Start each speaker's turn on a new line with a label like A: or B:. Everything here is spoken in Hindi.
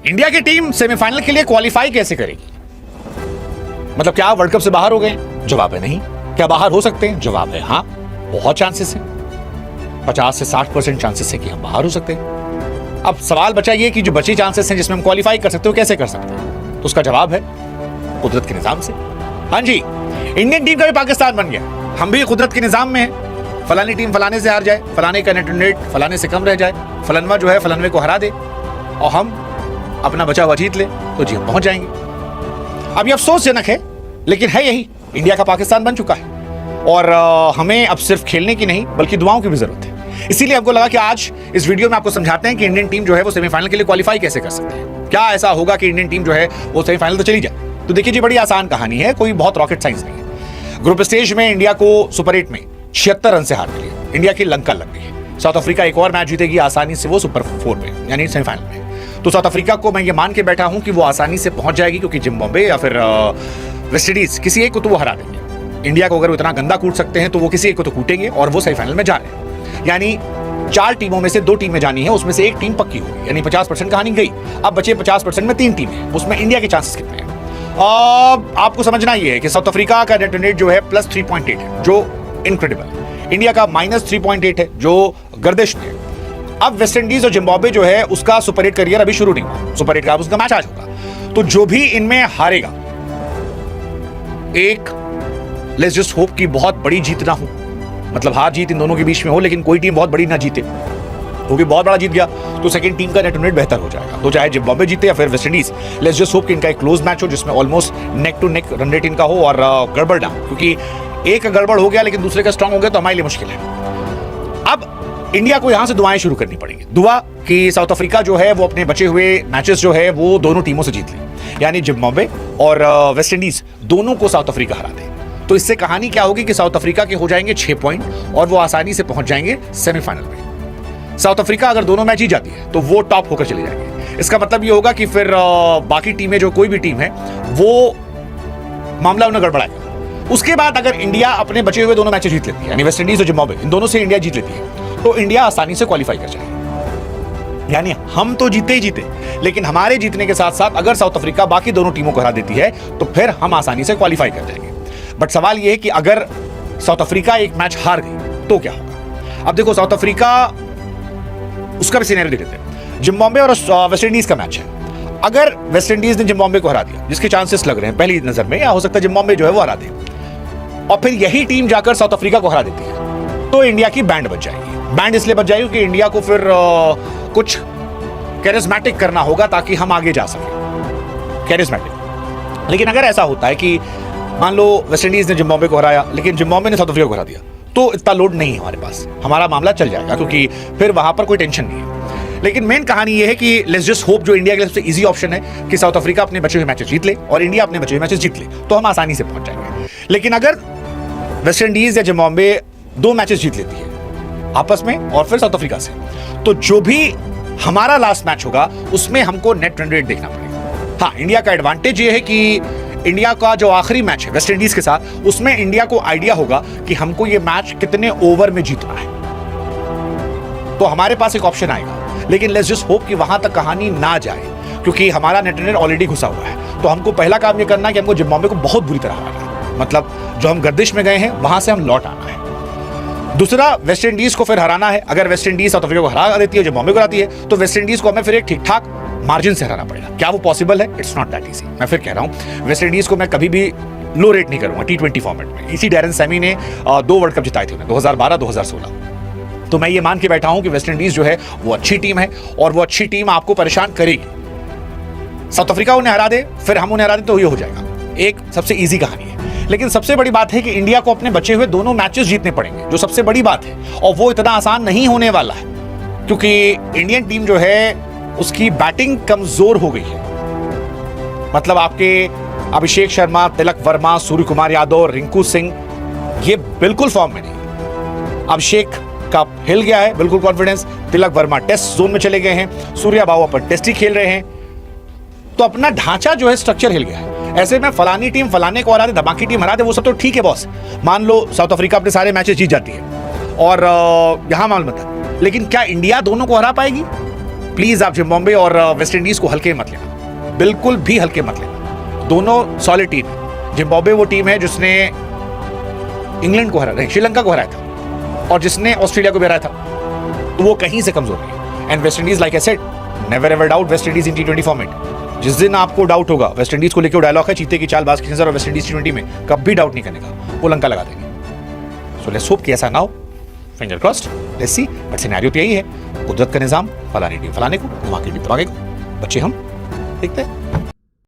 A: इंडिया की टीम सेमीफाइनल के लिए क्वालिफाई कैसे करेगी? मतलब क्या वर्ल्ड कप से बाहर हो गए? जवाब है नहीं। क्या बाहर हो सकते हैं? जवाब है हाँ, बहुत चांसेस है। 50 से 60% चांसेस है कि हम बाहर हो सकते हैं। अब सवाल बचा ये कि जो बची चांसेस हैं जिसमें हम क्वालिफाई कर सकते हो, कैसे कर सकते हैं? तो उसका जवाब है कुदरत के निजाम से। हाँ जी, इंडियन टीम का भी पाकिस्तान बन गया, हम भी कुदरत के निजाम में हैं। फलानी टीम फलाने से हार जाए, फलाने का नेट रेट फलाने से कम रह जाए, फलनवा जो है फलनवे को हरा दे और हम अपना बचा हुआ जीत ले, तो जी हम पहुंच जाएंगे। अब ये अफसोसजनक है, लेकिन है यही, इंडिया का पाकिस्तान बन चुका है और हमें अब सिर्फ खेलने की नहीं बल्कि दुआओं की भी जरूरत है। इसीलिए हमको लगा कि आज इस वीडियो में आपको समझाते हैं कि इंडियन टीम जो है वो सेमीफाइनल के लिए क्वालिफाई कैसे कर सकते हैं। क्या ऐसा होगा कि इंडियन टीम जो है वो सेमीफाइनल तो चली जाए? तो देखिए जी, बड़ी आसान कहानी है, कोई बहुत रॉकेट साइंस नहीं है। ग्रुप स्टेज में इंडिया को सुपर 8 में 76 रन से हार मिली, इंडिया की लंका लग गई। साउथ अफ्रीका एक और मैच जीतेगी आसानी से, वो सुपर 4 में यानी सेमीफाइनल में। तो साउथ अफ्रीका को मैं ये मान के बैठा हूं कि वो आसानी से पहुंच जाएगी, क्योंकि जिम्बाब्वे या फिर वेस्टइंडीज किसी एक को तो वो हरा देंगे। इंडिया को अगर वो इतना गंदा कूट सकते हैं तो वो किसी एक को तो कूटेंगे और वो सेमीफाइनल में जा रहे हैं। यानी 4 टीमों में से 2 टीमें जानी है, उसमें से एक टीम पक्की होगी, यानी 50% कहानी गई। अब बचे 50% में 3 टीमें, उसमें इंडिया के चांसेस कितने हैं? आपको समझना ये है कि साउथ अफ्रीका का नेट रेट जो है +3.8 है, जो इनक्रेडिबल। इंडिया का -3.8 है, जो गर्दिश में है। अब वेस्ट इंडीज और जिम्बाब्वे जो है उसका सुपर 8 करियर अभी शुरू नहीं हुआ, सुपर 8 का उसका मैच आज होगा। तो जो भी इनमें हारेगा, एक लेट्स जस्ट होप कि बहुत बड़ी जीत ना हो, मतलब हार जीत इन दोनों के बीच में हो, लेकिन कोई टीम बहुत बड़ी ना जीते, क्योंकि बहुत बड़ा जीत गया तो सेकंड टीम का नेट रेट बेहतर हो जाएगा। तो चाहे जिम्बाब्वे जीते या फिर West Indies, let's just hope कि इनका एक क्लोज मैच हो जिसमें almost neck to neck run rate इनका हो और गड़बड़ ना हो, क्योंकि एक गड़बड़ हो गया लेकिन दूसरे का स्ट्रांग हो गया तो हमारे लिए मुश्किल है। अब इंडिया को यहां से दुआएं शुरू करनी पड़ेंगी। दुआ कि साउथ अफ्रीका जो है वो अपने बचे हुए मैचेस जो है वो दोनों टीमों से जीत ले, यानी जिम्बाब्वे और वेस्ट इंडीज दोनों को साउथ अफ्रीका हरा दे। तो इससे कहानी क्या होगी कि साउथ अफ्रीका के हो जाएंगे 6 पॉइंट और वो आसानी से पहुंच जाएंगे सेमीफाइनल में। साउथ अफ्रीका अगर दोनों मैच ही जाती है तो वो टॉप होकर चले जाएंगे। इसका मतलब ये होगा कि फिर बाकी टीमें, जो कोई भी टीम है, वो मामला उन्हें गड़बड़ाएगा। उसके बाद अगर इंडिया अपने बचे हुए दोनों मैचेस जीत लेती है, यानी वेस्ट इंडीज और जिम्बाब्वे, इन दोनों से इंडिया जीत लेती है, तो इंडिया आसानी से क्वालिफाई कर जाएगी। यानी हम तो जीते ही जीते, लेकिन हमारे जीतने के साथ साथ अगर साउथ अफ्रीका बाकी दोनों टीमों को हरा देती है तो फिर हम आसानी से क्वालिफाई कर जाएंगे। बट सवाल यह है कि अगर साउथ अफ्रीका एक मैच हार गई तो क्या होगा? अब देखो, साउथ अफ्रीका, उसका भी सिनेरियो देख लेते हैं। जिम्बाब्वे और वेस्ट इंडीज का मैच है। अगर वेस्ट इंडीज ने जिम्बाब्वे को हरा दिया, जिसके चांसेस लग रहे हैं पहली नजर में, या हो सकता है जिम्बाब्वे जो है वो हरा दे, और फिर यही टीम जाकर साउथ अफ्रीका को हरा देती है, तो इंडिया की बैंड बच जाएगी। बैंड इसलिए बच जाएगी क्योंकि इंडिया को फिर कुछ कैरिस्मेटिक करना होगा ताकि हम आगे जा सकें, कैरिस्मेटिक। लेकिन अगर ऐसा होता है कि मान लो वेस्ट इंडीज ने जिम्बाब्वे को हराया लेकिन जिम्बाब्वे ने साउथ अफ्रीका को हरा दिया, तो इतना लोड नहीं है हमारे पास, हमारा मामला चल जाएगा, क्योंकि फिर वहां पर कोई टेंशन नहीं है। लेकिन मेन कहानी यह है कि लेट्स जस्ट होप, जो इंडिया के लिए सबसे इजी ऑप्शन है कि साउथ अफ्रीका अपने बचे हुए मैचेस जीत ले और इंडिया अपने बचे हुए मैचेस जीत ले, तो हम आसानी से पहुंच जाएंगे। लेकिन अगर वेस्ट इंडीज या जिम्बाब्वे 2 मैचेस जीत लेती है आपस में और फिर साउथ अफ्रीका से, तो जो भी हमारा लास्ट मैच होगा उसमें हमको नेट रन रेट देखना पड़ेगा। हाँ, इंडिया का एडवांटेज ये है कि इंडिया का जो आखिरी मैच है वेस्ट इंडीज के साथ, उसमें इंडिया को आइडिया होगा कि हमको ये मैच कितने ओवर में जीतना है, तो हमारे पास एक ऑप्शन आएगा। लेकिन लेट्स जस्ट होप कि वहां तक कहानी ना जाए, क्योंकि हमारा नेट रन रेट ऑलरेडी घुसा हुआ है। तो हमको पहला काम ये करना है कि हमको जिम्बाब्वे को बहुत बुरी तरह हराना है, मतलब जो हम गर्दिश में गए हैं वहां से हम लौट आना है। दूसरा, वेस्ट इंडीज को फिर हराना है। अगर वेस्ट इंडीज साउथ अफ्रीका को हरा देती है, जिम्बाब्वे को हराती है, तो वेस्ट इंडीज को हमें फिर एक ठीक ठाक मार्जिन से हराना पड़ेगा। क्या वो पॉसिबल है? It's not that easy. मैं फिर कह रहा हूं, वेस्ट इंडीज को मैं कभी भी लो रेट नहीं करूंगा T20 फॉर्मेट में। इसी डैरेन सैमी ने 2 वर्ल्ड कप जिताए थे, 2012, 2016। तो मैं ये मान के बैठा हूं कि वेस्ट इंडीज जो है वो अच्छी टीम है और वो अच्छी टीम आपको परेशान करेगी। साउथ अफ्रीका उन्हें हरा दे, फिर हम उन्हें हरा दे, तो ये हो जाएगा। एक सबसे ईजी कहानी है। लेकिन सबसे बड़ी बात है कि इंडिया को अपने बचे हुए दोनों मैचेस जीतने पड़ेंगे, जो सबसे बड़ी बात है, और वो इतना आसान नहीं होने वाला है, क्योंकि इंडियन टीम जो है उसकी बैटिंग कमजोर हो गई है। मतलब आपके अभिषेक शर्मा, तिलक वर्मा, सूर्य कुमार यादव, रिंकू सिंह, ये बिल्कुल फॉर्म में नहीं। अभिषेक का हिल गया है बिल्कुल confidence, Tilak Varma test zone में चले गए हैं, सूर्या बाबू अपन टेस्ट ही खेल रहे हैं, तो अपना ढांचा जो है, स्ट्रक्चर हिल गया है। ऐसे में फलानी टीम फलाने को हरा दे, धमाकी टीम हरा दे, वो सब तो ठीक है बॉस। मान लो साउथ अफ्रीका अपने सारे मैचेस जीत जाती है और यहां मालूम है, लेकिन क्या इंडिया दोनों को हरा पाएगी? प्लीज आप जिम्बाब्वे और वेस्ट इंडीज को हल्के मत लेना, बिल्कुल भी हल्के मत लेना। दोनों सॉलिड टीम है। जिम्बाब्वे वो टीम है जिसने इंग्लैंड को हराया, श्रीलंका को हराया था, और जिसने ऑस्ट्रेलिया को भी हराया था, तो वो कहीं से कमजोर नहीं है। And West Indies, like I said, never ever doubt West Indies in T20 format. जिस दिन आपको डाउट होगा, वेस्ट इंडीज को लेकर डायलॉग है, चीते की चाल बाज की नजर, और वेस्ट इंडीज T20 में कभी डाउट नहीं करने का, वो लंका लगा देंगे। सो लेट्स होप कि ऐसा ना हो, finger crossed, let's see. But scenario तो यही है, कुदरत का निजाम, फलानी टीम फलाने को, धमाके टीम धमाके को, बच्चे हम देखते हैं।